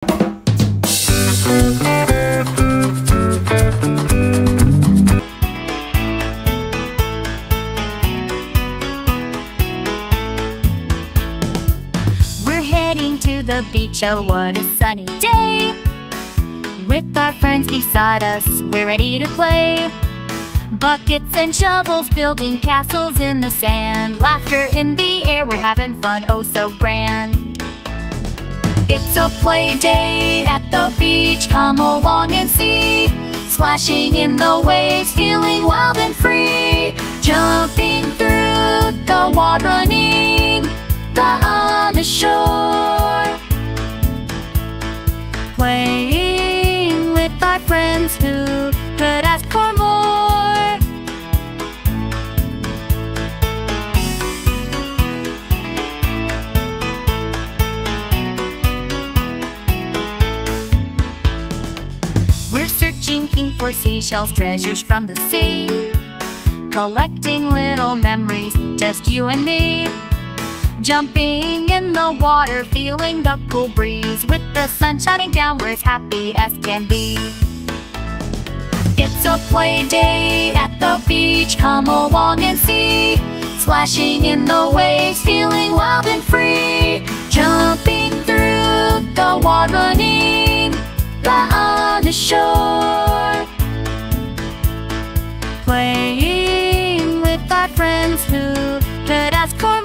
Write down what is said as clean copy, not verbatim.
We're heading to the beach, oh what a sunny day. With our friends beside us, we're ready to play. Buckets and shovels, building castles in the sand. Laughter in the air, we're having fun, oh so grand. It's a play day at the beach, come along and see. Splashing in the waves, feeling wild and free. Jumping through the water, running on the shore. Playing with our friends, who could ask for more? We're searching for seashells, treasures from the sea. Collecting little memories, just you and me. Jumping in the water, feeling the cool breeze. With the sun shining down, we're as happy as can be. It's a play day at the beach, come along and see. Splashing in the waves, feeling wild and free. Jumping through the water, running on the shore. Playing with our friends, who could ask for